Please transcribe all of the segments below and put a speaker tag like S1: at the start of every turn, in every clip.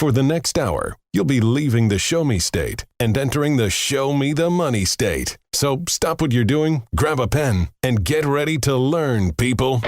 S1: For the next hour, you'll be leaving the Show Me state and entering the Show Me the Money state. So stop what you're doing, grab a pen, and get ready to learn, people.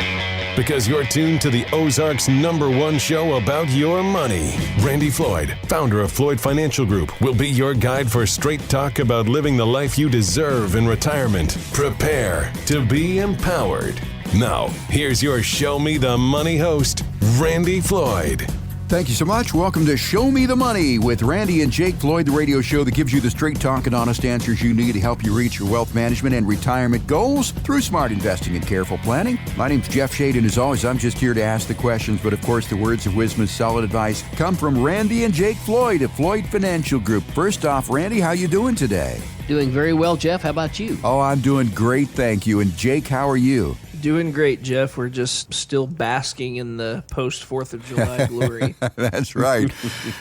S1: Because you're tuned to the Ozarks' #1 show about your money. Randy Floyd, founder of Floyd Financial Group, will be your guide for straight talk about living the life you deserve in retirement. Prepare to be empowered. Now, here's your Show Me the Money host, Randy Floyd.
S2: Thank you so much. Welcome to Show Me the Money with Randy and Jake Floyd, the radio show that gives you the straight talk and honest answers you need to help you reach your wealth management and retirement goals through smart investing and careful planning. My name's Jeff Shade, and as always, I'm just here to ask the questions, but of course, the words of wisdom and solid advice come from Randy and Jake Floyd of Floyd Financial Group. First off, Randy, how you doing today?
S3: Doing very well, Jeff. How about you?
S2: Oh, I'm doing great, thank you. And Jake, how are you?
S4: Doing great, Jeff. We're just still basking in the post-4th of July glory.
S2: That's right.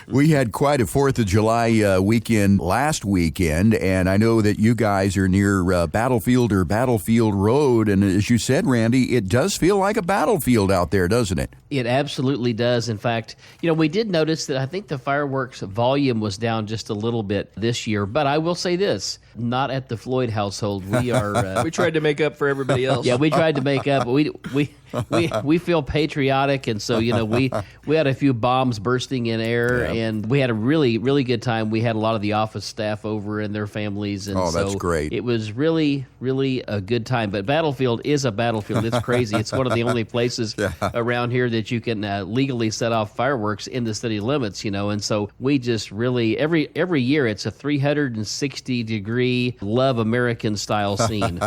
S2: We had quite a 4th of July weekend last weekend, and I know that you guys are near Battlefield or Battlefield Road, and as you said, Randy, it does feel like a battlefield out there, doesn't it?
S3: It absolutely does. In fact, we did notice that I think the fireworks volume was down just a little bit this year, but I will say this, not at the Floyd household. We are...
S4: we tried to make up for everybody else.
S3: Yeah, we tried to make up, but we feel patriotic, and so we had a few bombs bursting in air, and we had a really, really good time. We had a lot of the office staff over and their families, and
S2: that's great.
S3: It was really, really a good time. But Battlefield is a battlefield. It's crazy. It's one of the only places around here that you can legally set off fireworks in the city limits, and so we just really every year it's a 360-degree love American style scene.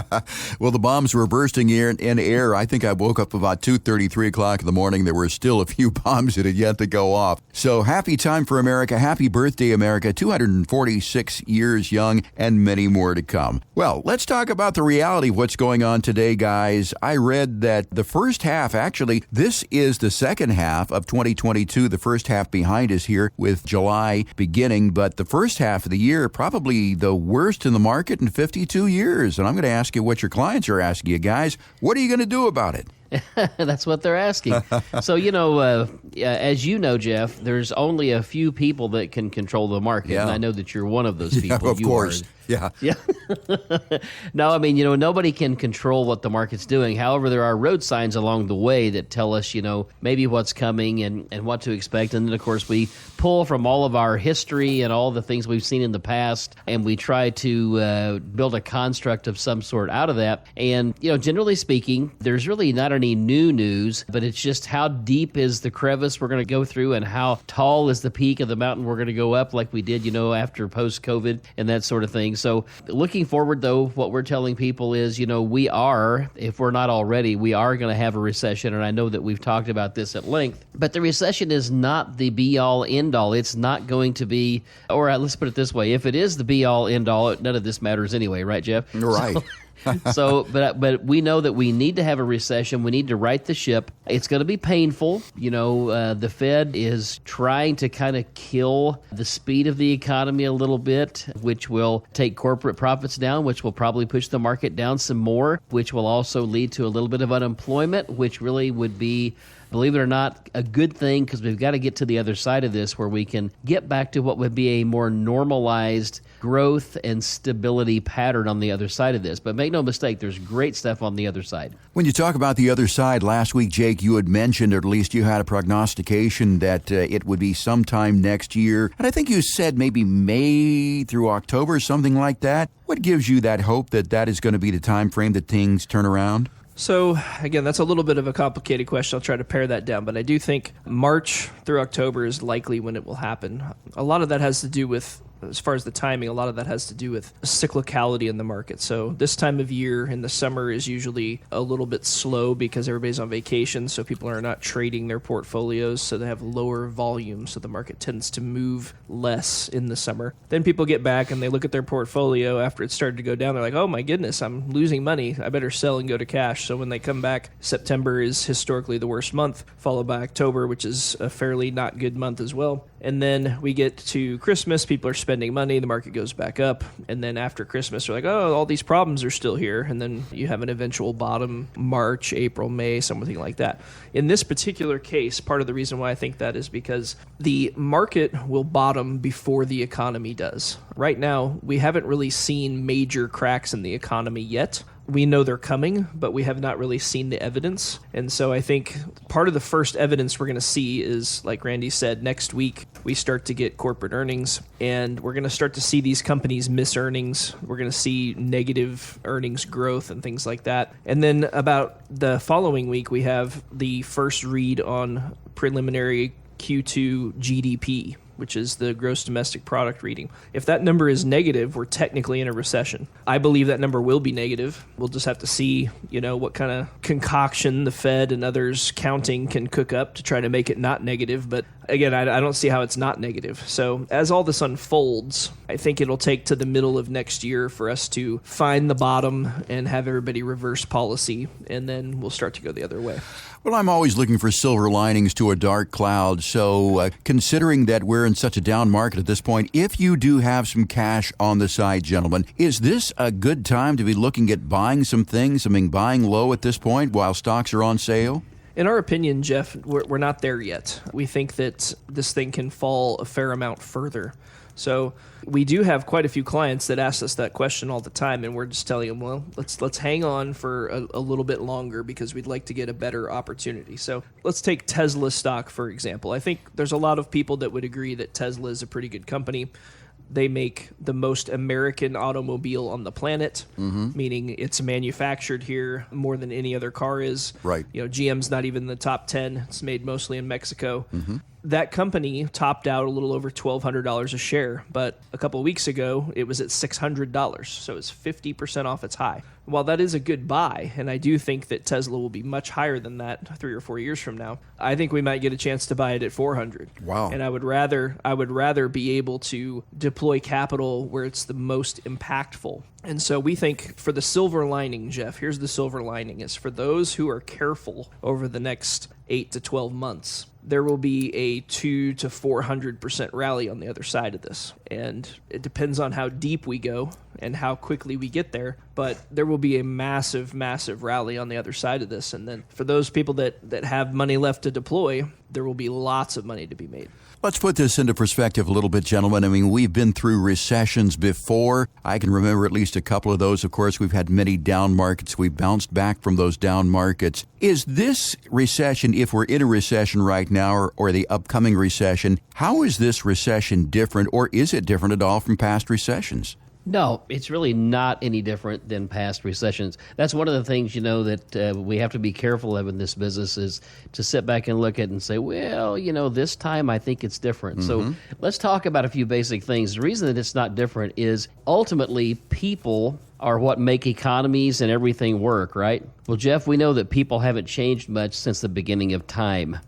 S2: Well, the bombs were bursting in air. I think I woke up about 2:30, 3 o'clock in the morning. There were still a few bombs that had yet to go off. So happy time for America. Happy birthday, America. 246 years young and many more to come. Well, let's talk about the reality of what's going on today, guys. I read that the first half, actually, this is the second half of 2022. The first half behind us here with July beginning, but the first half of the year, probably the worst in the market in 52 years. And I'm going to ask you what your clients are asking you, guys. What are you going to do about it?
S3: That's what they're asking. So, as you know, Jeff, there's only a few people that can control the market, and I know that you're one of those people.
S2: Yeah, of course. Yeah.
S3: No, I mean, nobody can control what the market's doing. However, there are road signs along the way that tell us, maybe what's coming and what to expect. And then, of course, we pull from all of our history and all the things we've seen in the past, and we try to build a construct of some sort out of that. And, generally speaking, there's really not any new news, but it's just how deep is the crevice we're going to go through and how tall is the peak of the mountain we're going to go up like we did, after post-COVID and that sort of thing. So looking forward, though, what we're telling people is, we are, if we're not already, we are going to have a recession. And I know that we've talked about this at length. But the recession is not the be-all, end-all. It's not going to be, or let's put it this way, if it is the be-all, end-all, none of this matters anyway, right, Jeff?
S2: Right.
S3: But we know that we need to have a recession. We need to right the ship. It's going to be painful. The Fed is trying to kind of kill the speed of the economy a little bit, which will take corporate profits down, which will probably push the market down some more, which will also lead to a little bit of unemployment, which really would be, believe it or not, a good thing, because we've got to get to the other side of this where we can get back to what would be a more normalized growth and stability pattern on the other side of this. But make no mistake, there's great stuff on the other side.
S2: When you talk about the other side, last week, Jake, you had mentioned, or at least you had a prognostication that it would be sometime next year. And I think you said maybe May through October, something like that. What gives you that hope that that is going to be the time frame that things turn around?
S4: So, again, that's a little bit of a complicated question. I'll try to pare that down, but I do think March through October is likely when it will happen. A lot of that has to do with, as far as the timing, a lot of that has to do with cyclicality in the market. So this time of year in the summer is usually a little bit slow because everybody's on vacation, so people are not trading their portfolios, so they have lower volume, so the market tends to move less in the summer. Then people get back and they look at their portfolio after it started to go down. They're like, oh my goodness, I'm losing money. I better sell and go to cash. So when they come back, September is historically the worst month, followed by October, which is a fairly not good month as well. And then we get to Christmas. People are spending spending money, the market goes back up, and then after Christmas, they're like, oh, all these problems are still here, and then you have an eventual bottom March, April, May, something like that. In this particular case, part of the reason why I think that is because the market will bottom before the economy does. Right now, we haven't really seen major cracks in the economy yet. We know they're coming, but we have not really seen the evidence. And so I think part of the first evidence we're going to see is, like Randy said, next week we start to get corporate earnings, and we're going to start to see these companies miss earnings. We're going to see negative earnings growth and things like that. And then about the following week, we have the first read on preliminary Q2 GDP, which is the gross domestic product reading. If that number is negative, we're technically in a recession. I believe that number will be negative. We'll just have to see, what kind of concoction the Fed and others counting can cook up to try to make it not negative. But again, I don't see how it's not negative. So as all this unfolds, I think it'll take to the middle of next year for us to find the bottom and have everybody reverse policy, and then we'll start to go the other way.
S2: Well, I'm always looking for silver linings to a dark cloud. So considering that we're in such a down market at this point, if you do have some cash on the side, gentlemen, is this a good time to be looking at buying some things? I mean, buying low at this point while stocks are on sale?
S4: In our opinion, Jeff, we're not there yet. We think that this thing can fall a fair amount further. So we do have quite a few clients that ask us that question all the time, and we're just telling them, well, let's hang on for a little bit longer because we'd like to get a better opportunity. So let's take Tesla stock, for example. I think there's a lot of people that would agree that Tesla is a pretty good company. They make the most American automobile on the planet, meaning it's manufactured here more than any other car is.
S2: Right.
S4: GM's not even in the top 10. It's made mostly in Mexico. That company topped out a little over $1,200 a share, but a couple of weeks ago, it was at $600, so it's 50% off its high. While that is a good buy, and I do think that Tesla will be much higher than that 3 or 4 years from now, I think we might get a chance to buy it at $400.
S2: Wow.
S4: And I would rather be able to deploy capital where it's the most impactful. And so we think for the silver lining, Jeff, here's the silver lining, is for those who are careful over the next 8 to 12 months, there will be a 200 to 400% rally on the other side of this. And it depends on how deep we go and how quickly we get there, but there will be a massive, massive rally on the other side of this. And then for those people that have money left to deploy, there will be lots of money to be made.
S2: Let's put this into perspective a little bit, gentlemen. I mean, we've been through recessions before. I can remember at least a couple of those. Of course, we've had many down markets. We've bounced back from those down markets. Is this recession, if we're in a recession right now or the upcoming recession, how is this recession different, or is it different at all from past recessions?
S3: No, it's really not any different than past recessions. That's one of the things, that we have to be careful of in this business, is to sit back and look at it and say, well, this time I think it's different. So let's talk about a few basic things. The reason that it's not different is ultimately people are what make economies and everything work, right? Well, Jeff, we know that people haven't changed much since the beginning of time.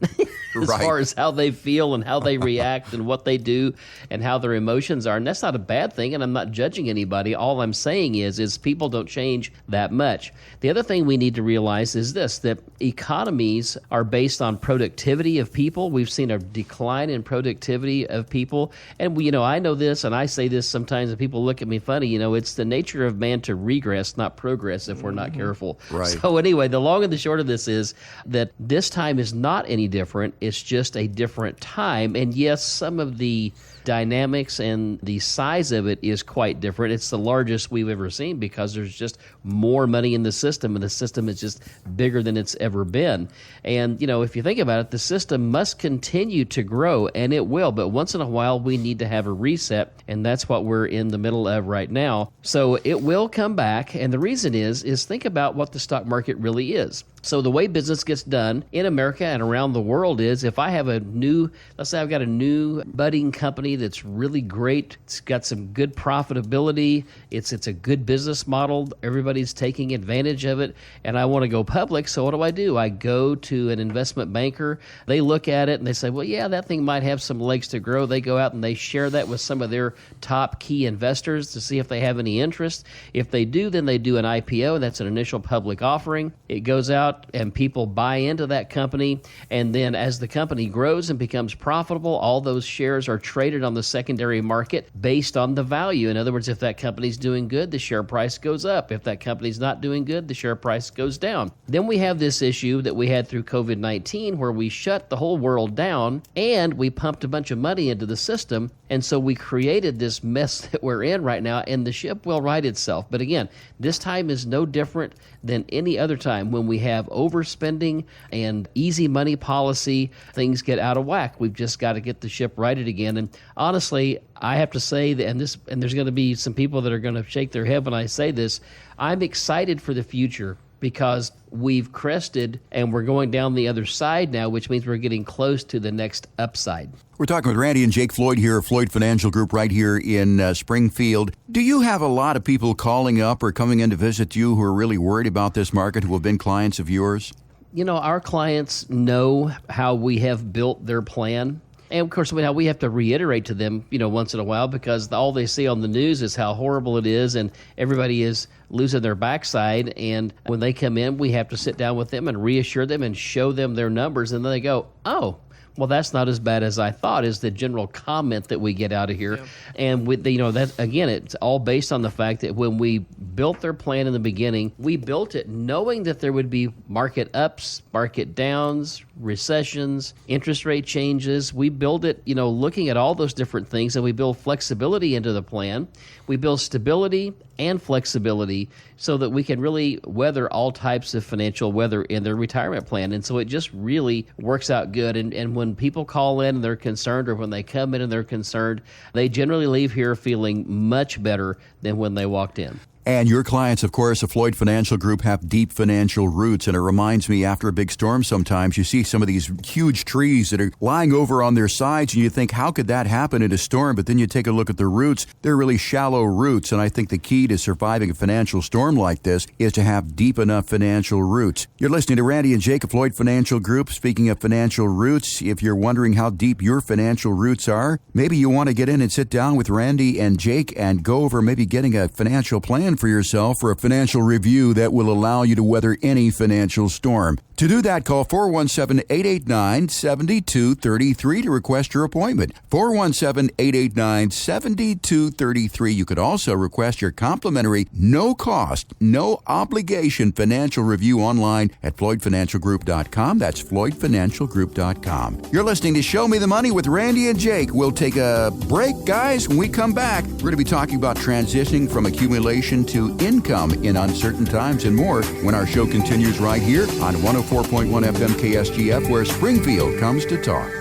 S3: As far as how they feel and how they react and what they do and how their emotions are. And that's not a bad thing, and I'm not judging anybody. All I'm saying is people don't change that much. The other thing we need to realize is this, that economies are based on productivity of people. We've seen a decline in productivity of people. And, I know this, and I say this sometimes, and people look at me funny. It's the nature of man to regress, not progress, if we're not careful.
S2: Right.
S3: So anyway, the long and the short of this is that this time is not any different. It's just a different time. And yes, some of the dynamics and the size of it is quite different. It's the largest we've ever seen because there's just more money in the system, and the system is just bigger than it's ever been. And, if you think about it, the system must continue to grow, and it will. But once in a while, we need to have a reset, and that's what we're in the middle of right now. So it will come back, and the reason is think about what the stock market really is. So the way business gets done in America and around the world is, if I have let's say I've got a new budding company that's really great, it's got some good profitability, it's a good business model, everybody's taking advantage of it, and I want to go public, so what do? I go to an investment banker, they look at it and they say, well, yeah, that thing might have some legs to grow. They go out and they share that with some of their top key investors to see if they have any interest. If they do, then they do an IPO, that's an initial public offering. It goes out, out and people buy into that company. And then as the company grows and becomes profitable, all those shares are traded on the secondary market based on the value. In other words, if that company's doing good, the share price goes up. If that company's not doing good, the share price goes down. Then we have this issue that we had through COVID-19 where we shut the whole world down and we pumped a bunch of money into the system. And so we created this mess that we're in right now, and the ship will right itself. But again, this time is no different than any other time when we have overspending and easy money policy. Things get out of whack. We've just got to get the ship righted again. And honestly, I have to say that, and there's going to be some people that are going to shake their head when I say this, I'm excited for the future because we've crested and we're going down the other side now, which means we're getting close to the next upside.
S2: We're talking with Randy and Jake Floyd here, Floyd Financial Group right here in Springfield. Do you have a lot of people calling up or coming in to visit you who are really worried about this market, who have been clients of yours?
S3: You know, our clients know how we have built their plan. And of course, we have to reiterate to them, once in a while, because all they see on the news is how horrible it is, and everybody is losing their backside. And when they come in, we have to sit down with them and reassure them and show them their numbers, and then they go, "Oh, well, that's not as bad as I thought," is the general comment that we get out of here. Yeah. And with that, again, it's all based on the fact that when we built their plan in the beginning, we built it knowing that there would be market ups, market downs, recessions, interest rate changes. We build it, looking at all those different things, and we build flexibility into the plan. We build stability and flexibility so that we can really weather all types of financial weather in their retirement plan. And so it just really works out good. And when people call in and they're concerned, or when they come in and they're concerned, they generally leave here feeling much better than when they walked in.
S2: And your clients, of course, the Floyd Financial Group, have deep financial roots. And it reminds me, after a big storm sometimes, you see some of these huge trees that are lying over on their sides, and you think, how could that happen in a storm? But then you take a look at the roots. They're really shallow roots. And I think the key to surviving a financial storm like this is to have deep enough financial roots. You're listening to Randy and Jake of Floyd Financial Group. Speaking of financial roots, if you're wondering how deep your financial roots are, maybe you want to get in and sit down with Randy and Jake and go over maybe getting a financial plan for yourself, for a financial review that will allow you to weather any financial storm. To do that, call 417-889-7233 to request your appointment. 417-889-7233. You could also request your complimentary, no-cost, no-obligation financial review online at FloydFinancialGroup.com. That's FloydFinancialGroup.com. You're listening to Show Me the Money with Randy and Jake. We'll take a break, guys. When we come back, we're going to be talking about transitioning from accumulation to income in uncertain times and more when our show continues right here on 104.1 FM KSGF, where Springfield comes to talk.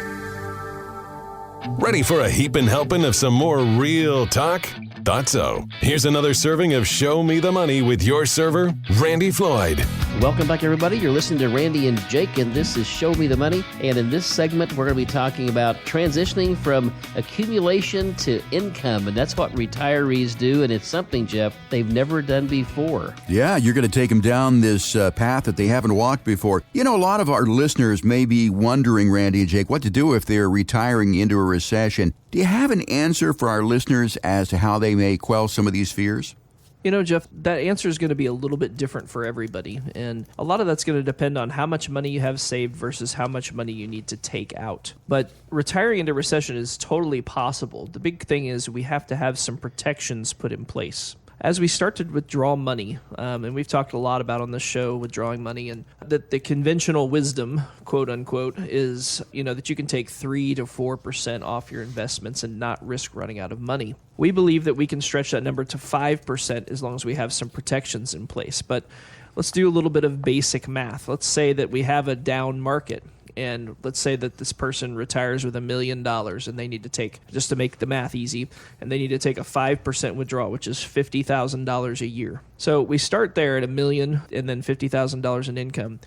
S1: Ready for a heapin' helping of some more real talk? Thought so. Here's another serving of Show Me the Money with your server, Randy Floyd.
S3: Welcome back, everybody. You're listening to Randy and Jake, and this is Show Me the Money. And in this segment, we're going to be talking about transitioning from accumulation to income. And that's what retirees do. And it's something, Jeff, they've never done before.
S2: Yeah, you're going to take them down this path that they haven't walked before. You know, a lot of our listeners may be wondering, Randy and Jake, what to do if they're retiring into a recession. Do you have an answer for our listeners as to how they may quell some of these fears?
S4: You know, Jeff, that answer is going to be a little bit different for everybody. And a lot of that's going to depend on how much money you have saved versus how much money you need to take out. But retiring into recession is totally possible. The big thing is we have to have some protections put in place. As we start to withdraw money, and we've talked a lot about on this show withdrawing money, and that the conventional wisdom, quote unquote, is that you can take 3 to 4% off your investments and not risk running out of money. We believe that we can stretch that number to 5% as long as we have some protections in place. But let's do a little bit of basic math. Let's say that we have a down market. And let's say that this person retires with $1 million and they need to take, just to make the math easy, and they need to take a 5% withdrawal, which is $50,000 a year. So we start there at $1 million and then $50,000 in income.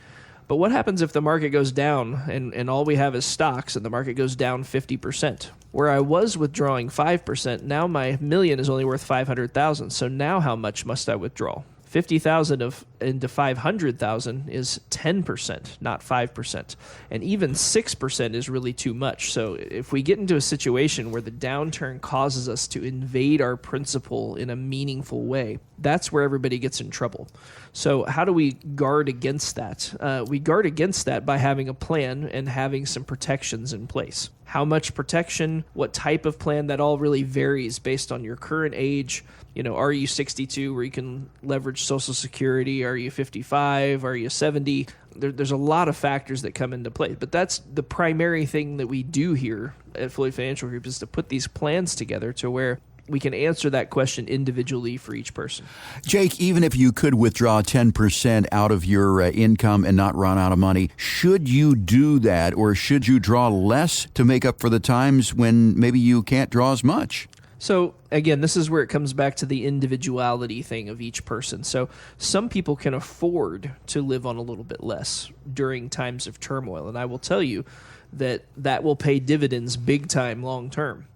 S4: But what happens if the market goes down and all we have is stocks and the market goes down 50%? Where I was withdrawing 5%, now my $1 million is only worth $500,000. So now how much must I withdraw? 50,000 of into 500,000 is 10%, not 5%. And even 6% is really too much. So if we get into a situation where the downturn causes us to invade our principal in a meaningful way, that's where everybody gets in trouble. So how do we guard against that? We guard against that by having a plan and having some protections in place. How much protection, what type of plan, that all really varies based on your current age. Are you 62 where you can leverage Social Security? Are you 55? Are you 70? There's a lot of factors that come into play. But that's the primary thing that we do here at Floyd Financial Group, is to put these plans together to where we can answer that question individually for each person.
S2: Jake, even if you could withdraw 10% out of your income and not run out of money, should you do that, or should you draw less to make up for the times when maybe you can't draw as much?
S4: So again, this is where it comes back to the individuality thing of each person. So some people can afford to live on a little bit less during times of turmoil. And I will tell you that will pay dividends big time long term.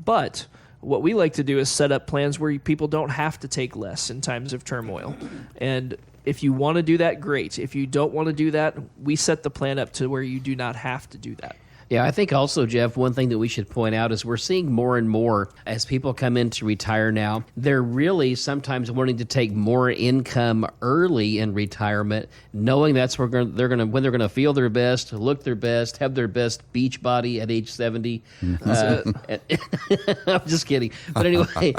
S4: But what we like to do is set up plans where people don't have to take less in times of turmoil. And if you want to do that, great. If you don't want to do that, we set the plan up to where you do not have to do that.
S3: Yeah, I think also, Jeff, one thing that we should point out is we're seeing more and more as people come in to retire now, they're really sometimes wanting to take more income early in retirement, knowing that's where when they're going to feel their best, look their best, have their best beach body at age 70. I'm just kidding. But anyway,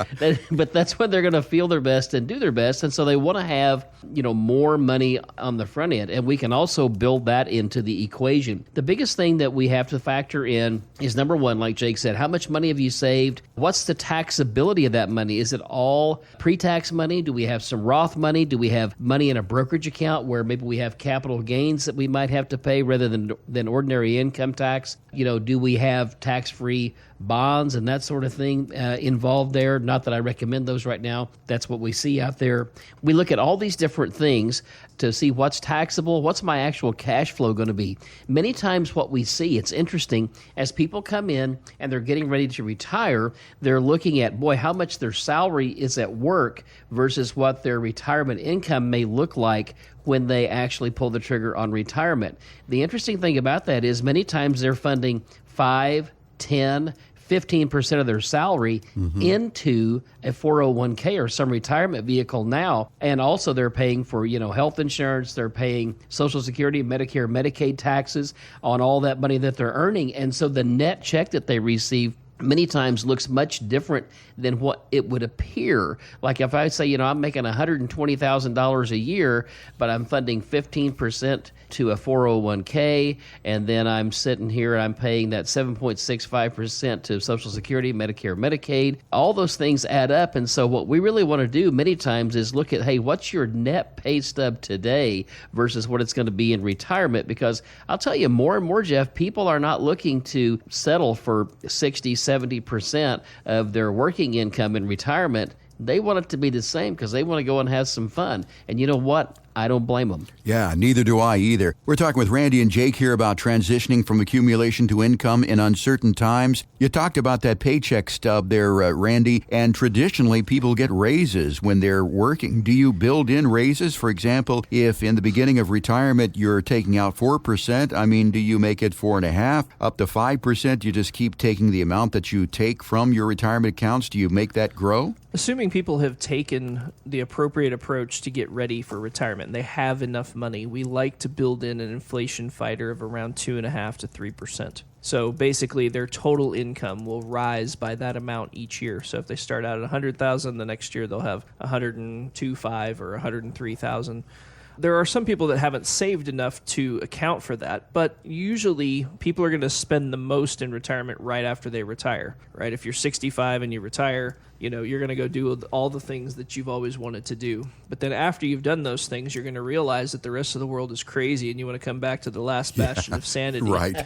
S3: but that's when they're going to feel their best and do their best, and so they want to have more money on the front end, and we can also build that into the equation. The biggest thing that we have to factor in is, number one, like Jake said, how much money have you saved? What's the taxability of that money? Is it all pre-tax money? Do we have some Roth money? Do we have money in a brokerage account where maybe we have capital gains that we might have to pay rather than ordinary income tax? Do we have tax-free bonds and that sort of thing involved there? Not that I recommend those right now. That's what we see out there. We look at all these different things to see what's taxable, what's my actual cash flow going to be. Many times what we see, it's interesting, as people come in and they're getting ready to retire, they're looking at, how much their salary is at work versus what their retirement income may look like when they actually pull the trigger on retirement. The interesting thing about that is many times they're funding 5, 10, 15% of their salary into a 401k or some retirement vehicle now. And also they're paying for, health insurance, they're paying Social Security, Medicare, Medicaid taxes on all that money that they're earning. And so the net check that they receive many times looks much different than what it would appear. Like if I say, I'm making $120,000 a year, but I'm funding 15% to a 401k, and then I'm sitting here and I'm paying that 7.65% to Social Security, Medicare, Medicaid. All those things add up, and so what we really want to do many times is look at, hey, what's your net pay stub today versus what it's going to be in retirement? Because I'll tell you more and more, Jeff, people are not looking to settle for 60, 70% of their working income in retirement. They want it to be the same because they want to go and have some fun. And you know what? I don't blame them.
S2: Yeah, neither do I either. We're talking with Randy and Jake here about transitioning from accumulation to income in uncertain times. You talked about that paycheck stub there, Randy, and traditionally people get raises when they're working. Do you build in raises? For example, if in the beginning of retirement you're taking out 4%, do you make it 4.5%, up to 5%? You just keep taking the amount that you take from your retirement accounts. Do you make that grow?
S4: Assuming people have taken the appropriate approach to get ready for retirement, they have enough money, we like to build in an inflation fighter of around 2.5% to 3%. So basically their total income will rise by that amount each year. So if they start out at $100,000, the next year they'll have $102,500 or $103,000. There are some people that haven't saved enough to account for that, but usually people are going to spend the most in retirement right after they retire, right? If you're 65 and you retire, you're going to go do all the things that you've always wanted to do. But then after you've done those things, you're going to realize that the rest of the world is crazy and you want to come back to the last bastion of sanity.
S2: Right.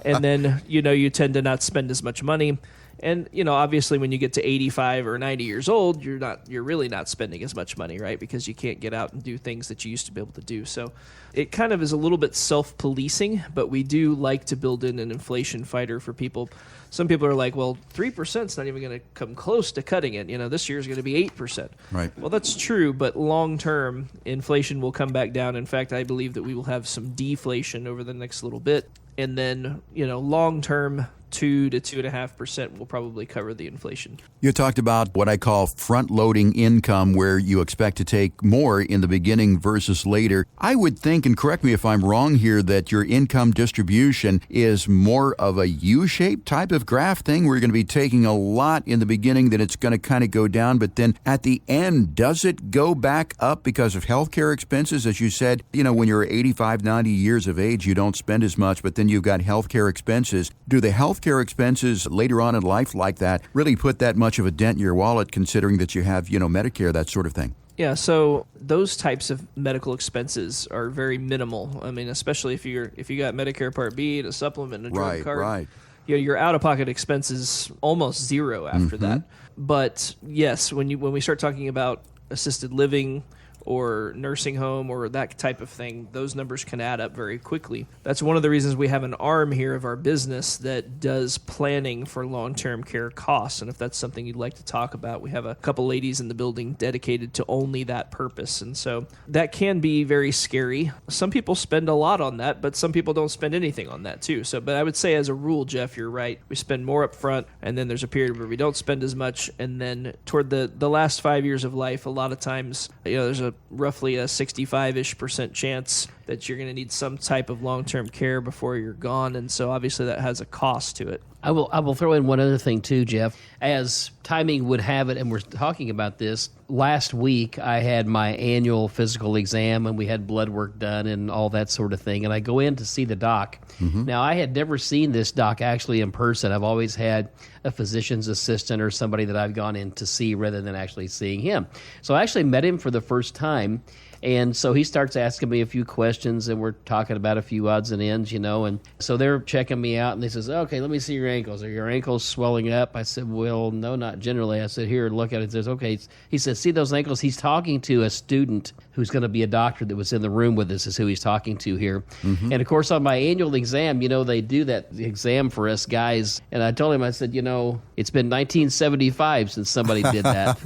S4: And then, you tend to not spend as much money. And, obviously when you get to 85 or 90 years old, you're really not spending as much money, right? Because you can't get out and do things that you used to be able to do. So it kind of is a little bit self-policing, but we do like to build in an inflation fighter for people. Some people are like, well, 3% is not even going to come close to cutting it. This year is going to be 8%.
S2: Right.
S4: Well, that's true, but long-term, inflation will come back down. In fact, I believe that we will have some deflation over the next little bit. And then, long-term, 2 to 2.5% will probably cover the inflation.
S2: You talked about what I call front-loading income, where you expect to take more in the beginning versus later. I would think, and correct me if I'm wrong here, that your income distribution is more of a U-shaped type of graph thing, where you're going to be taking a lot in the beginning, then it's going to kind of go down, but then at the end, does it go back up because of healthcare expenses? As you said, when you're 85, 90 years of age, you don't spend as much, but then you've got healthcare expenses. Do the healthcare expenses later on in life like that really put that much of a dent in your wallet, considering that you have, Medicare, that sort of thing?
S4: Yeah, so those types of medical expenses are very minimal. I mean, especially if you got Medicare Part B and a supplement and a drug card.
S2: Right.
S4: Your out-of-pocket expenses almost zero after that. But yes, when we start talking about assisted living or nursing home or that type of thing, those numbers can add up very quickly. That's one of the reasons we have an arm here of our business that does planning for long-term care costs. And if that's something you'd like to talk about, we have a couple ladies in the building dedicated to only that purpose. And so that can be very scary. Some people spend a lot on that, but some people don't spend anything on that too. But I would say as a rule, Jeff, you're right. We spend more up front, and then there's a period where we don't spend as much. And then toward the last 5 years of life, a lot of times, there's roughly a 65-ish% chance that you're going to need some type of long-term care before you're gone, and so obviously that has a cost to it.
S3: I will throw in one other thing too, Jeff. As timing would have it, and we're talking about this, last week I had my annual physical exam, and we had blood work done and all that sort of thing, and I go in to see the doc. Now, I had never seen this doc actually in person. I've always had a physician's assistant or somebody that I've gone in to see rather than actually seeing him. So I actually met him for the first time. And so he starts asking me a few questions, and we're talking about a few odds and ends, and so they're checking me out, and he says, okay, let me see your ankles. Are your ankles swelling up? I said, well, no, not generally. I said, here, look at it. He says, okay. He says, see those ankles? He's talking to a student who's going to be a doctor that was in the room with us, is who he's talking to here. And, of course, on my annual exam, they do that exam for us guys, and I told him, I said, it's been 1975 since somebody did that.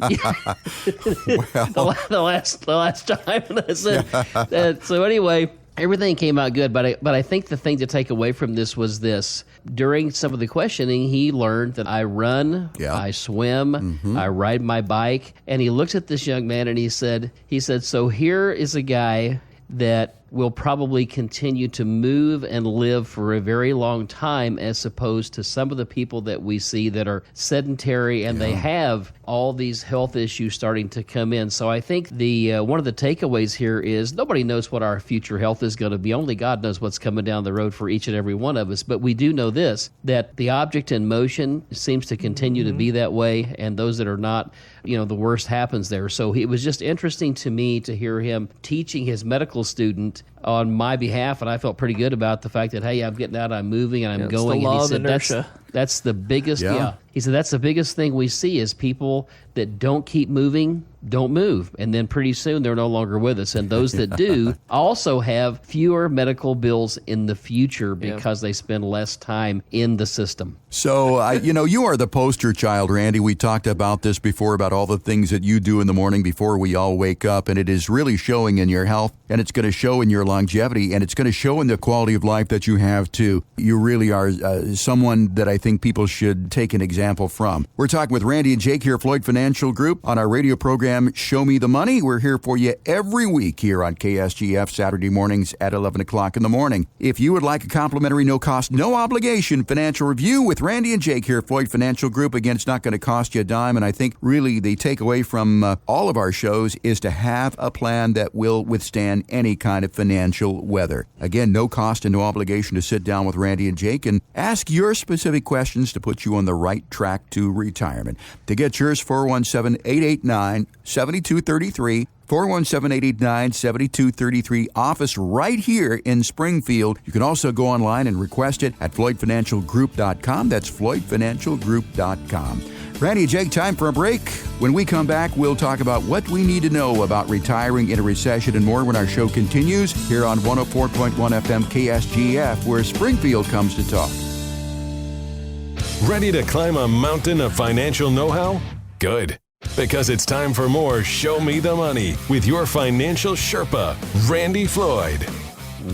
S3: the last time. And I said, so anyway, everything came out good, but I think the thing to take away from this was this. During some of the questioning, he learned that I run, I swim, I ride my bike, and he looked at this young man and he said, so here is a guy that will probably continue to move and live for a very long time, as opposed to some of the people that we see that are sedentary and they have all these health issues starting to come in. So I think the one of the takeaways here is nobody knows what our future health is going to be. Only God knows what's coming down the road for each and every one of us. But we do know this, that the object in motion seems to continue to be that way, and those that are not, the worst happens there. So it was just interesting to me to hear him teaching his medical student on my behalf, and I felt pretty good about the fact that, hey, I'm getting out, I'm moving, and I'm going.
S4: It's the law
S3: and he said,
S4: of inertia.
S3: That's the biggest, He said that's the biggest thing we see is people that don't keep moving, don't move. And then pretty soon they're no longer with us. And those that do also have fewer medical bills in the future because they spend less time in the system.
S2: So, you are the poster child, Randy. We talked about this before, about all the things that you do in the morning before we all wake up. And it is really showing in your health, and it's going to show in your longevity, and it's going to show in the quality of life that you have, too. You really are someone that I think people should take an example from. We're talking with Randy and Jake here at Floyd Financial Group on our radio program, Show Me the Money. We're here for you every week here on KSGF, Saturday mornings at 11 o'clock in the morning. If you would like a complimentary, no cost, no obligation financial review with Randy and Jake here at Floyd Financial Group, again, it's not going to cost you a dime. And I think really the takeaway from all of our shows is to have a plan that will withstand any kind of financial weather. Again, no cost and no obligation to sit down with Randy and Jake and ask your specific questions to put you on the right track to retirement. To get yours, 417-889-7233. 417-889-7233, office right here in Springfield. You can also go online and request it at FloydFinancialGroup.com. That's FloydFinancialGroup.com. Randy and Jake, time for a break. When we come back, we'll talk about what we need to know about retiring in a recession and more when our show continues here on 104.1 FM KSGF, where Springfield comes to talk.
S1: Ready to climb a mountain of financial know-how? Good. Because it's time for more Show Me the Money with your financial Sherpa, Randy Floyd.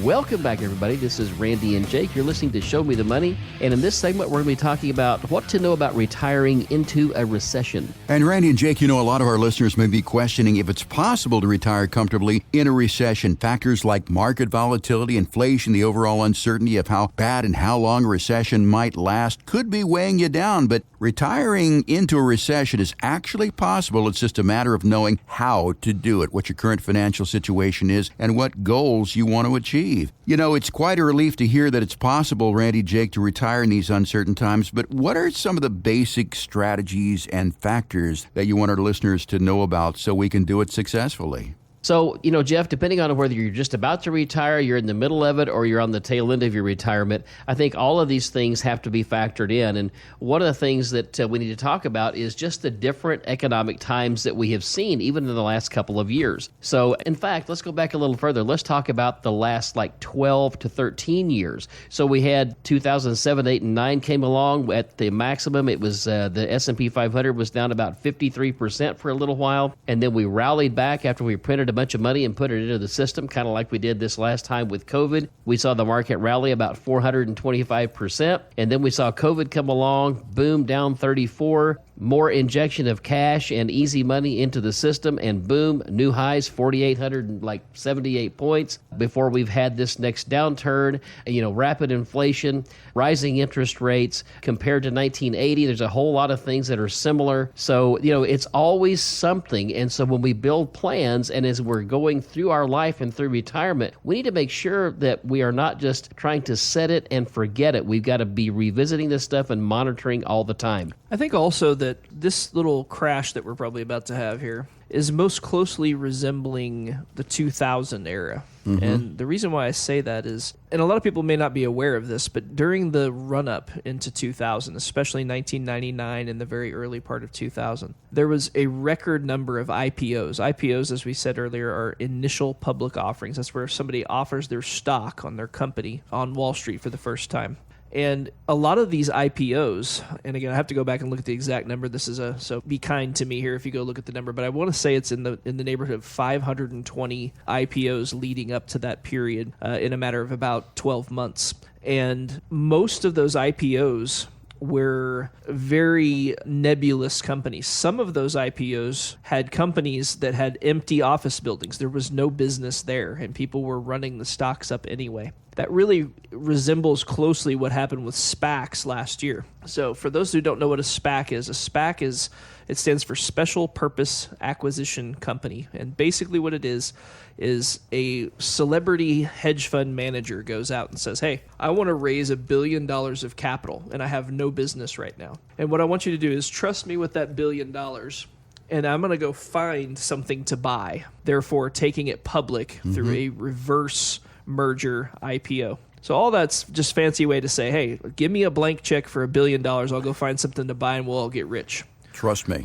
S3: Welcome back, everybody. This is Randy and Jake. You're listening to Show Me the Money. And in this segment, we're going to be talking about what to know about retiring into a recession.
S2: And Randy and Jake, a lot of our listeners may be questioning if it's possible to retire comfortably in a recession. Factors like market volatility, inflation, the overall uncertainty of how bad and how long a recession might last could be weighing you down. But retiring into a recession is actually possible. It's just a matter of knowing how to do it, what your current financial situation is, and what goals you want to achieve. It's quite a relief to hear that it's possible, Randy, Jake, to retire in these uncertain times. But what are some of the basic strategies and factors that you want our listeners to know about so we can do it successfully?
S3: So, Jeff, depending on whether you're just about to retire, you're in the middle of it, or you're on the tail end of your retirement, I think all of these things have to be factored in. And one of the things that we need to talk about is just the different economic times that we have seen, even in the last couple of years. So, in fact, let's go back a little further. Let's talk about the last 12 to 13 years. So we had 2007, 8, and 9 came along at the maximum. It was the S&P 500 was down about 53% for a little while, and then we rallied back after we printed a bunch of money and put it into the system, kind of like we did this last time with COVID. We saw the market rally about 425%, and then we saw COVID come along, boom, down 34%. More injection of cash and easy money into the system, and boom, new highs, 4,878 points before we've had this next downturn. Rapid inflation, rising interest rates compared to 1980. There's a whole lot of things that are similar. So, it's always something. And so when we build plans and as we're going through our life and through retirement, we need to make sure that we are not just trying to set it and forget it. We've got to be revisiting this stuff and monitoring all the time.
S4: I think also that this little crash that we're probably about to have here is most closely resembling the 2000 era. Mm-hmm. And the reason why I say that is, and a lot of people may not be aware of this, but during the run-up into 2000, especially 1999 and the very early part of 2000, there was a record number of IPOs. IPOs, as we said earlier, are initial public offerings. That's where somebody offers their stock on their company on Wall Street for the first time. And a lot of these IPOs, and again, I have to go back and look at the exact number. So be kind to me here if you go look at the number, but I want to say it's in the neighborhood of 520 IPOs leading up to that period in a matter of about 12 months. And most of those IPOs were very nebulous companies. Some of those IPOs had companies that had empty office buildings. There was no business there, and people were running the stocks up anyway. That really resembles closely what happened with SPACs last year. So for those who don't know what a SPAC is, it stands for Special Purpose Acquisition Company. And basically what it is a celebrity hedge fund manager goes out and says, hey, I want to raise $1 billion of capital, and I have no business right now. And what I want you to do is trust me with that $1 billion, and I'm going to go find something to buy, therefore taking it public through a reverse merger IPO. So all that's just fancy way to say, hey, give me a blank check for $1 billion. I'll go find something to buy and we'll all get rich.
S2: Trust me.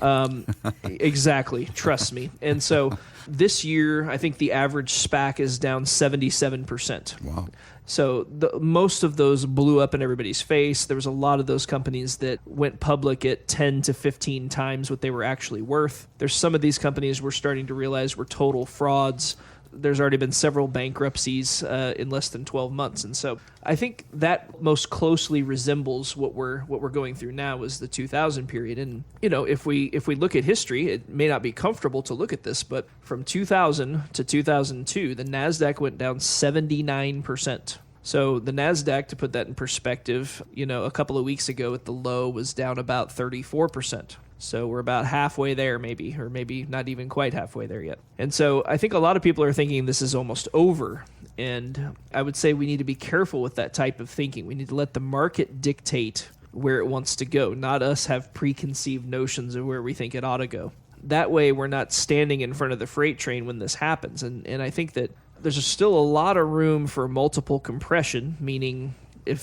S4: Exactly. Trust me. And so this year, I think the average SPAC is down 77%.
S2: Wow.
S4: So most of those blew up in everybody's face. There was a lot of those companies that went public at 10 to 15 times what they were actually worth. There's some of these companies we're starting to realize were total frauds. There's already been several bankruptcies in less than 12 months. And so I think that most closely resembles what we're going through now is the 2000 period. And, if we look at history, it may not be comfortable to look at this, but from 2000 to 2002, the NASDAQ went down 79%. So the NASDAQ, to put that in perspective, a couple of weeks ago at the low was down about 34%. So we're about halfway there maybe, or maybe not even quite halfway there yet. And so I think a lot of people are thinking this is almost over. And I would say we need to be careful with that type of thinking. We need to let the market dictate where it wants to go, not us have preconceived notions of where we think it ought to go. That way, we're not standing in front of the freight train when this happens. And I think that there's still a lot of room for multiple compression, meaning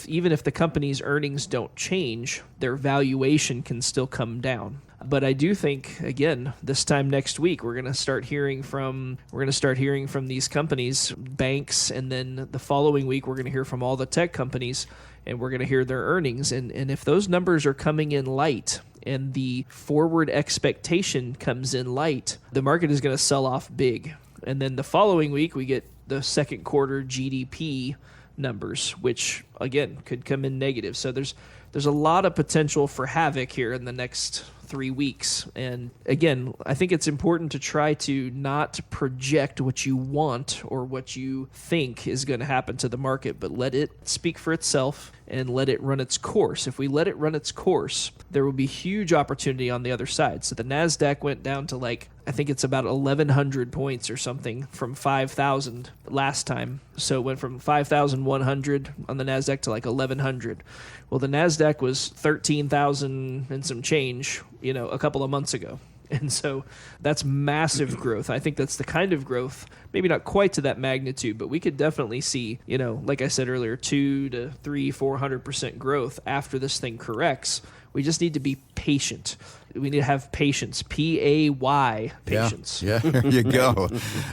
S4: even if the company's earnings don't change, their valuation can still come down. But I do think, again, this time next week, we're going to start hearing from these companies, banks, and then the following week, we're going to hear from all the tech companies, and we're going to hear their earnings. And if those numbers are coming in light and the forward expectation comes in light, the market is going to sell off big. And then the following week, we get the second quarter GDP numbers, which, again, could come in negative. So there's a lot of potential for havoc here in the next 3 weeks. And again, I think it's important to try to not project what you want or what you think is going to happen to the market, but let it speak for itself and let it run its course. If we let it run its course, there will be huge opportunity on the other side. So the NASDAQ went down to I think it's about 1,100 points or something from 5,000 last time. So it went from 5,100 on the NASDAQ to 1,100. Well, the NASDAQ was 13,000 and some change, a couple of months ago. And so that's massive growth. I think that's the kind of growth, maybe not quite to that magnitude, but we could definitely see, like I said earlier, 2 to 3, 400% growth after this thing corrects. We just need to be patient. We need to have patience. P-A-Y, patience.
S2: Yeah, there you go.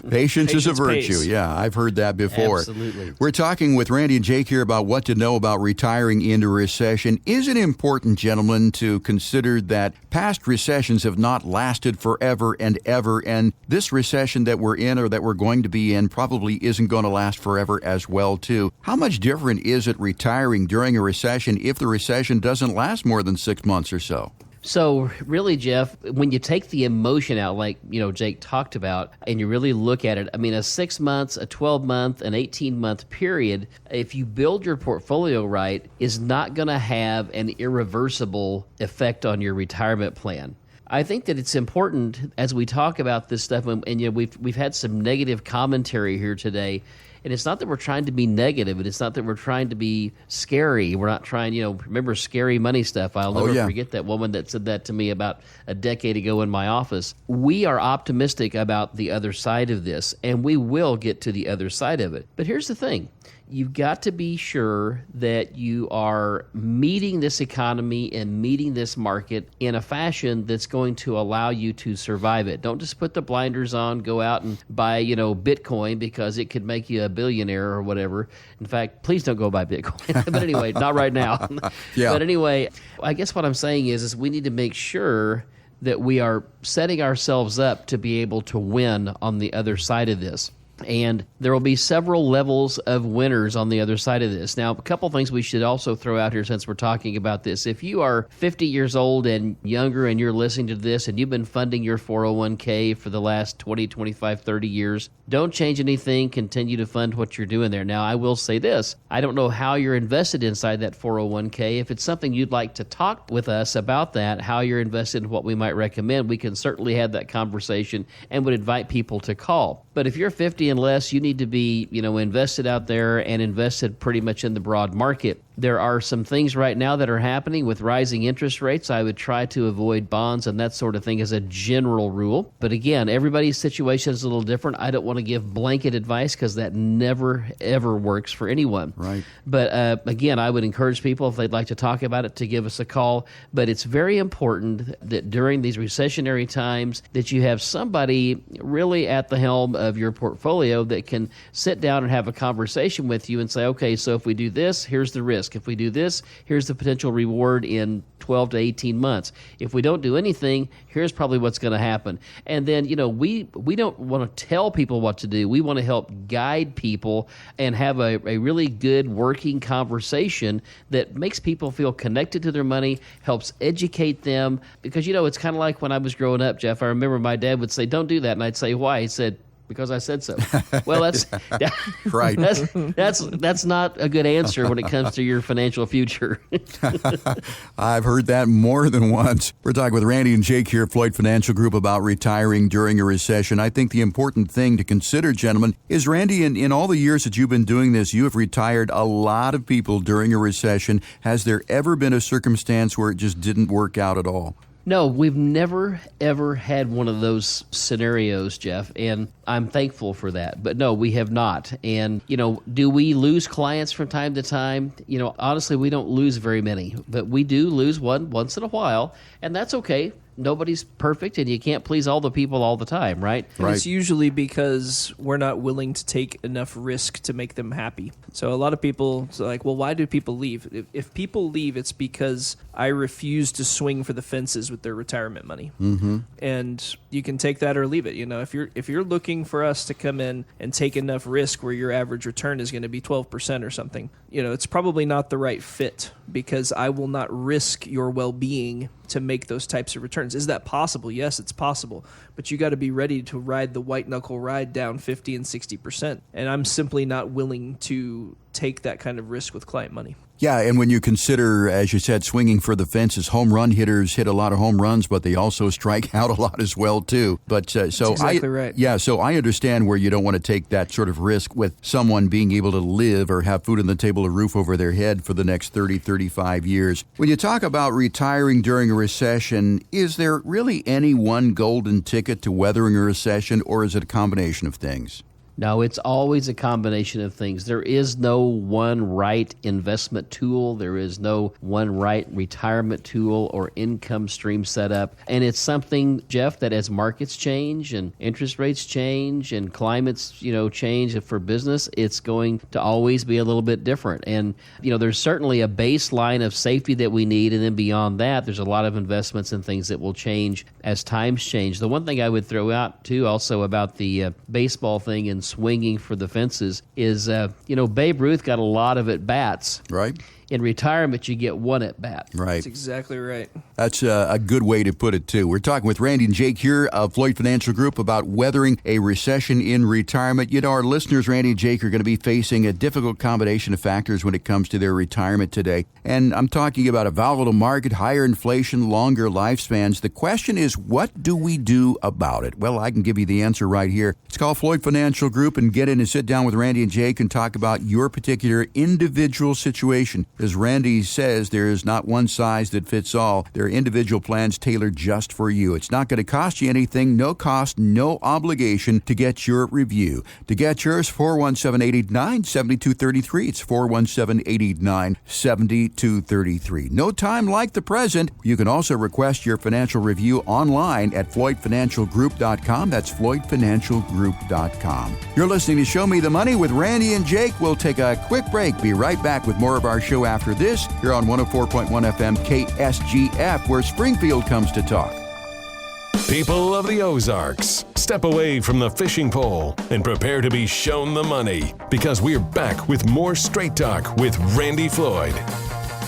S2: Patience is a virtue.
S4: Pays.
S2: Yeah, I've heard that before.
S3: Absolutely.
S2: We're talking with Randy and Jake here about what to know about retiring into a recession. Is it important, gentlemen, to consider that past recessions have not lasted forever and ever, and this recession that we're in or that we're going to be in probably isn't going to last forever as well, too? How much different is it retiring during a recession if the recession doesn't last more than 6 months or so?
S3: So really, Jeff, when you take the emotion out, like, Jake talked about, and you really look at it, I mean, a 6 months, a 12-month, an 18-month period, if you build your portfolio right, is not going to have an irreversible effect on your retirement plan. I think that it's important as we talk about this stuff, and we've had some negative commentary here today. And it's not that we're trying to be negative, and it's not that we're trying to be scary. We're not trying, remember scary money stuff. I'll never forget that woman that said that to me about a decade ago in my office. We are optimistic about the other side of this, and we will get to the other side of it. But here's the thing. You've got to be sure that you are meeting this economy and meeting this market in a fashion that's going to allow you to survive it. Don't just put the blinders on, go out and buy, Bitcoin because it could make you a billionaire or whatever. In fact, please don't go buy Bitcoin. But anyway, not right now.
S2: Yeah.
S3: But anyway, I guess what I'm saying is we need to make sure that we are setting ourselves up to be able to win on the other side of this. And there will be several levels of winners on the other side of this. Now, a couple things we should also throw out here since we're talking about this. If you are 50 years old and younger and you're listening to this and you've been funding your 401k for the last 20, 25, 30 years, don't change anything. Continue to fund what you're doing there. Now, I will say this. I don't know how you're invested inside that 401k. If it's something you'd like to talk with us about that, how you're invested and what we might recommend, we can certainly have that conversation and would invite people to call. But if you're 50 and less, you need to be, invested out there and invested pretty much in the broad market. There are some things right now that are happening with rising interest rates. I would try to avoid bonds and that sort of thing as a general rule. But again, everybody's situation is a little different. I don't want to give blanket advice because that never, ever works for anyone.
S2: Right.
S3: But again, I would encourage people, if they'd like to talk about it, to give us a call. But it's very important that during these recessionary times that you have somebody really at the helm of your portfolio that can sit down and have a conversation with you and say, okay, so if we do this, here's the risk. If we do this, here's the potential reward in 12 to 18 months. If we don't do anything, here's probably what's going to happen. And then, we don't want to tell people what to do. We want to help guide people and have a really good working conversation that makes people feel connected to their money, helps educate them. Because, it's kind of like when I was growing up, Jeff. I remember my dad would say, don't do that. And I'd say, why? He said, because I said so. Well, that's
S2: Right.
S3: That's not a good answer when it comes to your financial future.
S2: I've heard that more than once. We're talking with Randy and Jake here at Floyd Financial Group about retiring during a recession. I think the important thing to consider, gentlemen, is, Randy, in all the years that you've been doing this, you have retired a lot of people during a recession. Has there ever been a circumstance where it just didn't work out at all?
S3: No, we've never, ever had one of those scenarios, Jeff, and I'm thankful for that. But no, we have not. And, do we lose clients from time to time? Honestly, we don't lose very many, but we do lose one once in a while, and that's okay. Nobody's perfect, and you can't please all the people all the time, right?
S4: And it's usually because we're not willing to take enough risk to make them happy. So a lot of people are like, well, why do people leave? If people leave, it's because I refuse to swing for the fences with their retirement money. Mm-hmm. And you can take that or leave it. If you're looking for us to come in and take enough risk where your average return is going to be 12% or something, it's probably not the right fit, because I will not risk your well-being to make those types of returns. Is that possible? Yes, it's possible. But you got to be ready to ride the white knuckle ride down 50 and 60%. And I'm simply not willing to take that kind of risk with client money.
S2: Yeah, and when you consider, as you said, swinging for the fences, home run hitters hit a lot of home runs, but they also strike out a lot as well, too. But
S4: That's exactly right.
S2: Yeah, so I understand where you don't want to take that sort of risk with someone being able to live or have food on the table, a roof over their head for the next 30, 35 years. When you talk about retiring during a recession, is there really any one golden ticket to weathering a recession, or is it a combination of things?
S3: No, it's always a combination of things. There is no one right investment tool. There is no one right retirement tool or income stream setup. And it's something, Jeff, that as markets change and interest rates change and climates, change for business, it's going to always be a little bit different. And, there's certainly a baseline of safety that we need. And then beyond that, there's a lot of investments and things that will change as times change. The one thing I would throw out, too, also about the baseball thing and swinging for the fences is, Babe Ruth got a lot of at-bats.
S2: Right.
S3: In retirement, you get one at-bat.
S2: Right.
S4: That's exactly right.
S2: That's a good way to put it, too. We're talking with Randy and Jake here of Floyd Financial Group about weathering a recession in retirement. Our listeners, Randy and Jake, are going to be facing a difficult combination of factors when it comes to their retirement today. And I'm talking about a volatile market, higher inflation, longer lifespans. The question is, what do we do about it? Well, I can give you the answer right here. It's called Floyd Financial Group, and get in and sit down with Randy and Jake and talk about your particular individual situation. As Randy says, there is not one size that fits all. There are individual plans tailored just for you. It's not going to cost you anything, no cost, no obligation to get your review. To get yours, 417-889-7233. It's 417-889-7233. No time like the present. You can also request your financial review online at floydfinancialgroup.com. That's floydfinancialgroup.com. You're listening to Show Me the Money with Randy and Jake. We'll take a quick break. Be right back with more of our show after this here on 104.1 FM KSGF, where Springfield comes to talk.
S1: People of the Ozarks, step away from the fishing pole and prepare to be shown the money, because we're back with more Straight Talk with Randy Floyd.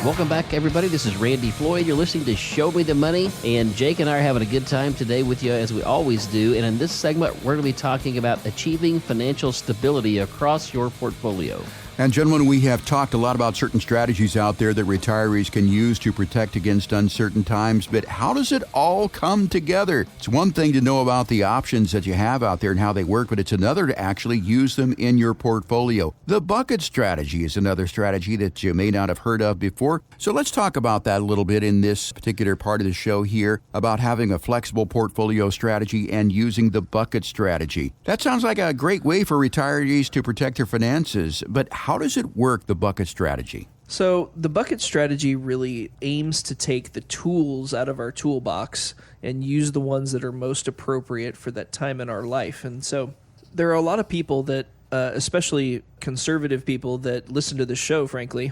S3: Welcome back, everybody. This is Randy Floyd. You're listening to Show Me the Money, and Jake and I are having a good time today with you, as we always do. And in this segment, we're going to be talking about achieving financial stability across your portfolio.
S2: And gentlemen, we have talked a lot about certain strategies out there that retirees can use to protect against uncertain times, but how does it all come together? It's one thing to know about the options that you have out there and how they work, but it's another to actually use them in your portfolio. The bucket strategy is another strategy that you may not have heard of before. So let's talk about that a little bit in this particular part of the show here, about having a flexible portfolio strategy and using the bucket strategy. That sounds like a great way for retirees to protect their finances, but how does it work, the bucket strategy?
S4: So the bucket strategy really aims to take the tools out of our toolbox and use the ones that are most appropriate for that time in our life. And so there are a lot of people that, especially conservative people that listen to this show, frankly,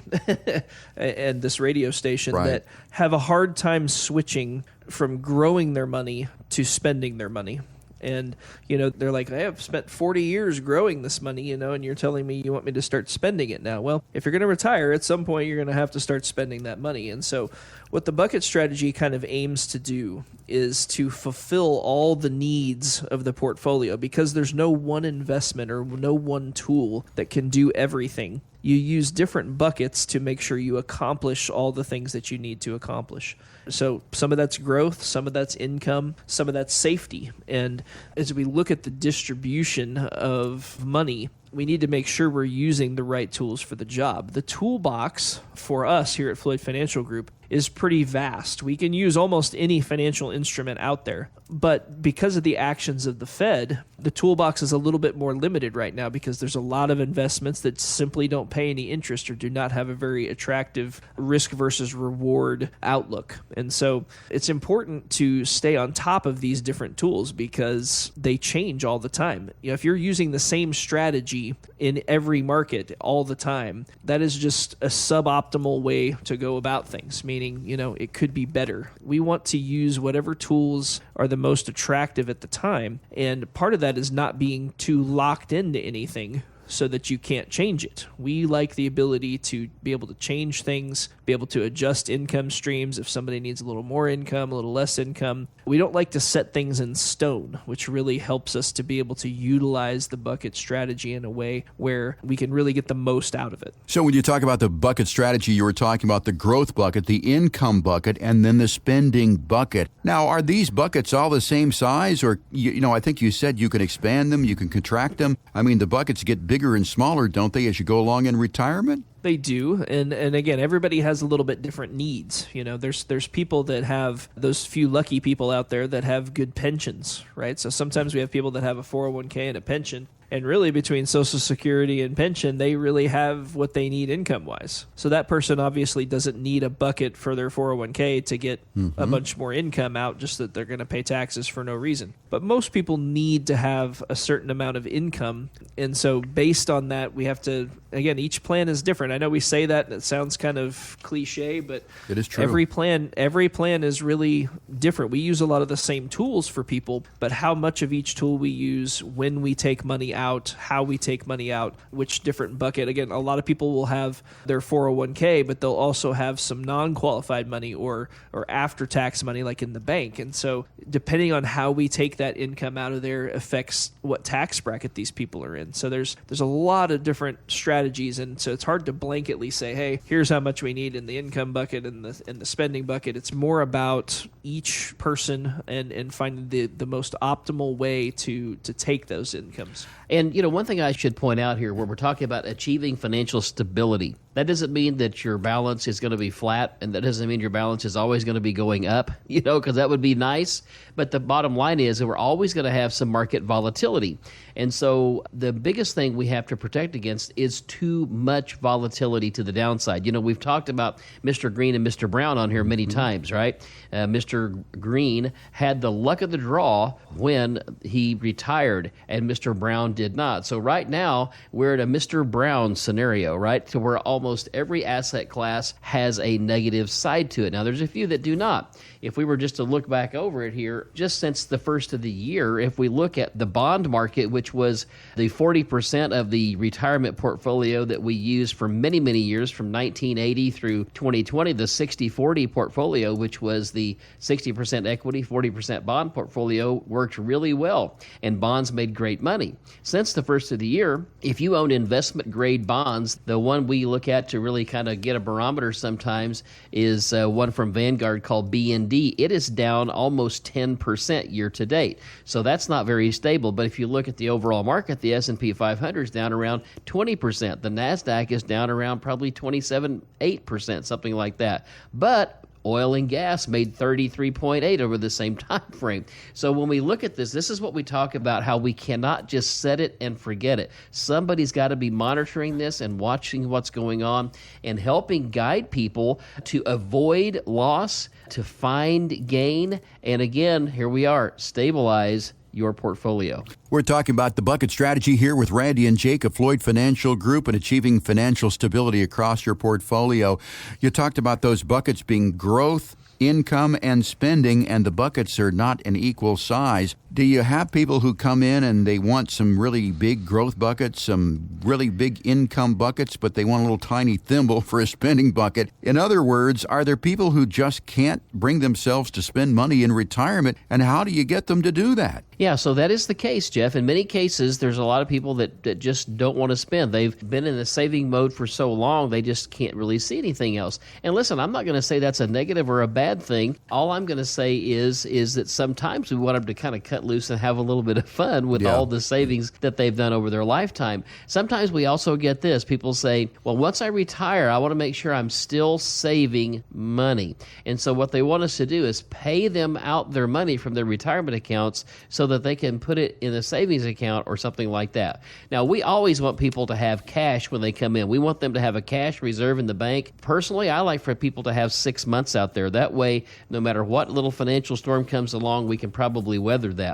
S4: and this radio station,
S2: right,
S4: that have a hard time switching from growing their money to spending their money. And, they're like, I have spent 40 years growing this money, and you're telling me you want me to start spending it now. Well, if you're going to retire, at some point you're going to have to start spending that money. And so what the bucket strategy kind of aims to do is to fulfill all the needs of the portfolio, because there's no one investment or no one tool that can do everything. You use different buckets to make sure you accomplish all the things that you need to accomplish. So some of that's growth, some of that's income, some of that's safety. And as we look at the distribution of money, we need to make sure we're using the right tools for the job. The toolbox for us here at Floyd Financial Group is pretty vast. We can use almost any financial instrument out there. But because of the actions of the Fed, the toolbox is a little bit more limited right now, because there's a lot of investments that simply don't pay any interest or do not have a very attractive risk versus reward outlook. And so it's important to stay on top of these different tools, because they change all the time. If you're using the same strategy in every market all the time, that is just a suboptimal way to go about things, meaning, it could be better. We want to use whatever tools are the most attractive at the time. And part of that is not being too locked into anything so that you can't change it. We like the ability to be able to change things, be able to adjust income streams if somebody needs a little more income, a little less income. We don't like to set things in stone, which really helps us to be able to utilize the bucket strategy in a way where we can really get the most out of it.
S2: So when you talk about the bucket strategy, you were talking about the growth bucket, the income bucket, and then the spending bucket. Now, are these buckets all the same size? Or, I think you said you can expand them, you can contract them. I mean, the buckets get bigger and smaller, don't they, as you go along in retirement?
S4: They do, and again, everybody has a little bit different needs. There's people that have, those few lucky people out there that have good pensions, right? So sometimes we have people that have a 401k and a pension, and really between Social Security and pension, they really have what they need income-wise. So that person obviously doesn't need a bucket for their 401k to get a bunch more income out, just that they're going to pay taxes for no reason. But most people need to have a certain amount of income, and so based on that, we have to, again, each plan is different. I know we say that, and it sounds kind of cliche, but
S2: it is true.
S4: Every plan is really different. We use a lot of the same tools for people, but how much of each tool we use, when we take money out, how we take money out, which different bucket. Again, a lot of people will have their 401k, but they'll also have some non-qualified money or after-tax money like in the bank. And so depending on how we take that income out of there affects what tax bracket these people are in. So there's a lot of different strategies, and so it's hard to blanketly say, hey, here's how much we need in the income bucket and the spending bucket. It's more about each person and finding the most optimal way to take those incomes.
S3: And, one thing I should point out here, where we're talking about achieving financial stability, that doesn't mean that your balance is going to be flat, and that doesn't mean your balance is always going to be going up, because that would be nice. But the bottom line is that we're always going to have some market volatility. And so the biggest thing we have to protect against is too much volatility to the downside. We've talked about Mr. Green and Mr. Brown on here many times, right? Mr. Green had the luck of the draw when he retired, and Mr. Brown did not. So right now, we're at a Mr. Brown scenario, right? So where almost every asset class has a negative side to it. Now, there's a few that do not. If we were just to look back over it here, just since the first of the year, if we look at the bond market, which was the 40% of the retirement portfolio that we used for many, many years, from 1980 through 2020, the 60-40 portfolio, which was the 60% equity, 40% bond portfolio, worked really well, and bonds made great money. Since the first of the year, if you own investment-grade bonds, the one we look at to really kind of get a barometer sometimes is one from Vanguard called BND. It is down almost 10% year to date. So that's not very stable. But if you look at the overall market, the S&P 500 is down around 20%. The NASDAQ is down around probably 27-8%, something like that. But oil and gas made 33.8 over the same time frame. So when we look at this is what we talk about, how we cannot just set it and forget it. Somebody's got to be monitoring this and watching what's going on and helping guide people to avoid loss, to find gain, and again, here we are, stabilize your portfolio.
S2: We're talking about the bucket strategy here with Randy and Jake of Floyd Financial Group and achieving financial stability across your portfolio. You talked about those buckets being growth, income, and spending, and the buckets are not an equal size. Do you have people who come in and they want some really big growth buckets, some really big income buckets, but they want a little tiny thimble for a spending bucket? In other words, are there people who just can't bring themselves to spend money in retirement, and how do you get them to do that?
S3: Yeah, so that is the case, Jeff. In many cases, there's a lot of people that just don't want to spend. They've been in the saving mode for so long, they just can't really see anything else. And listen, I'm not going to say that's a negative or a bad thing. All I'm going to say is that sometimes we want them to kind of cut loose and have a little bit of fun with all the savings that they've done over their lifetime. Sometimes we also get this. People say, well, once I retire, I want to make sure I'm still saving money. And so what they want us to do is pay them out their money from their retirement accounts so that they can put it in a savings account or something like that. Now, we always want people to have cash when they come in. We want them to have a cash reserve in the bank. Personally, I like for people to have 6 months out there. That way, no matter what little financial storm comes along, we can probably weather that.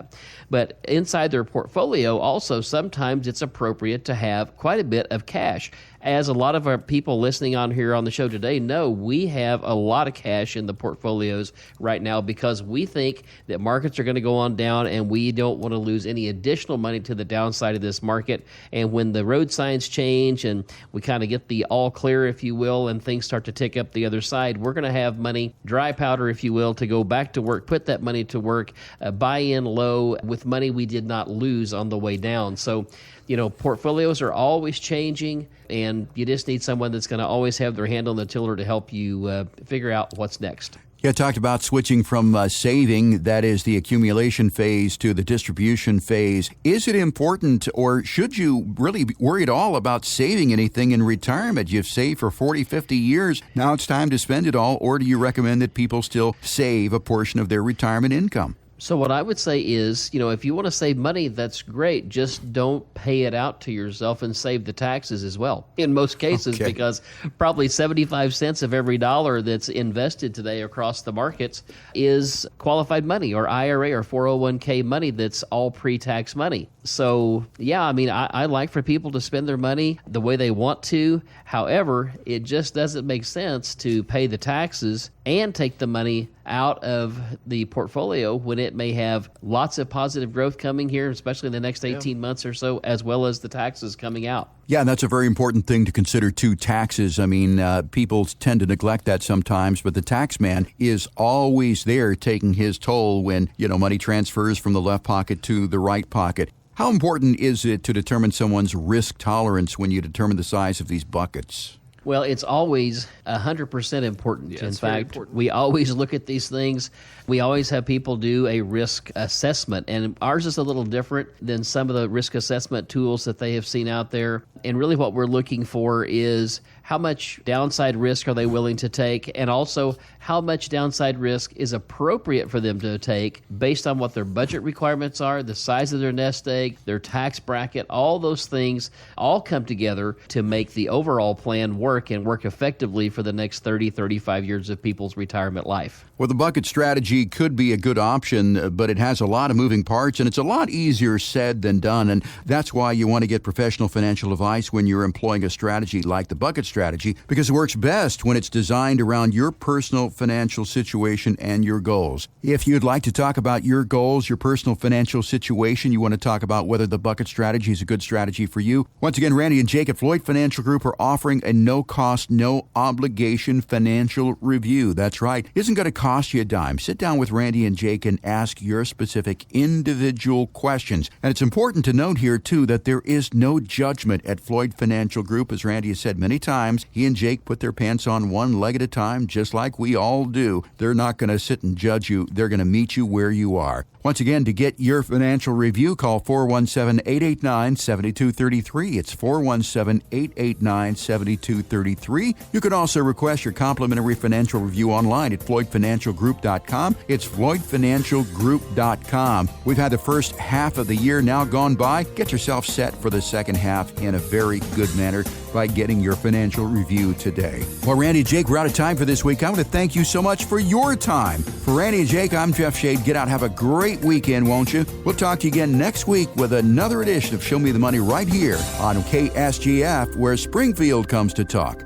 S3: But inside their portfolio, also, sometimes it's appropriate to have quite a bit of cash. As a lot of our people listening on here on the show today know, we have a lot of cash in the portfolios right now because we think that markets are going to go on down and we don't want to lose any additional money to the downside of this market. And when the road signs change and we kind of get the all clear, if you will, and things start to tick up the other side, we're going to have money, dry powder, if you will, to go back to work, put that money to work, buy in low with money we did not lose on the way down. So, portfolios are always changing, and you just need someone that's going to always have their hand on the tiller to help you figure out what's next.
S2: You talked about switching from saving, that is the accumulation phase, to the distribution phase. Is it important, or should you really worry at all about saving anything in retirement? You've saved for 40, 50 years. Now it's time to spend it all, or do you recommend that people still save a portion of their retirement income?
S3: So what I would say is, if you want to save money, that's great. Just don't pay it out to yourself and save the taxes as well. In most cases, because probably 75 cents of every dollar that's invested today across the markets is qualified money or IRA or 401k money that's all pre-tax money. So, yeah, I like for people to spend their money the way they want to. However, it just doesn't make sense to pay the taxes and take the money out of the portfolio when it may have lots of positive growth coming here, especially in the next 18 months or so, as well as the taxes coming out.
S2: Yeah, and that's a very important thing to consider, too, taxes. People tend to neglect that sometimes, but the tax man is always there taking his toll when, money transfers from the left pocket to the right pocket. How important is it to determine someone's risk tolerance when you determine the size of these buckets?
S3: Well, it's always 100% important.
S4: Yeah,
S3: in fact, we always look at these things. We always have people do a risk assessment, and ours is a little different than some of the risk assessment tools that they have seen out there. And really what we're looking for is how much downside risk are they willing to take, and also how much downside risk is appropriate for them to take based on what their budget requirements are, the size of their nest egg, their tax bracket. All those things all come together to make the overall plan work and work effectively for the next 30, 35 years of people's retirement life.
S2: Well, the bucket strategy could be a good option, but it has a lot of moving parts, and it's a lot easier said than done. And that's why you want to get professional financial advice when you're employing a strategy like the bucket strategy, because it works best when it's designed around your personal financial situation and your goals. If you'd like to talk about your goals, your personal financial situation, you want to talk about whether the bucket strategy is a good strategy for you, once again, Randy and Jake at Floyd Financial Group are offering a no-cost, no-obligation financial review. That's right. It isn't going to cost you a dime. Sit down with Randy and Jake and ask your specific individual questions. And it's important to note here, too, that there is no judgment at Floyd Financial Group. As Randy has said many times, he and Jake put their pants on one leg at a time, just like we all do. They're not going to sit and judge you. They're going to meet you where you are. Once again, to get your financial review, call 417-889-7233. It's 417-889-7233. You can also request your complimentary financial review online at floydfinancialgroup.com. It's floydfinancialgroup.com. We've had the first half of the year now gone by. Get yourself set for the second half in a very good manner by getting your financial review today. Well, Randy and Jake, we're out of time for this week. I want to thank you so much for your time. For Randy and Jake, I'm Jeff Shade. Get out, have a great weekend, won't you? We'll talk to you again next week with another edition of Show Me the Money right here on KSGF, where Springfield comes to talk.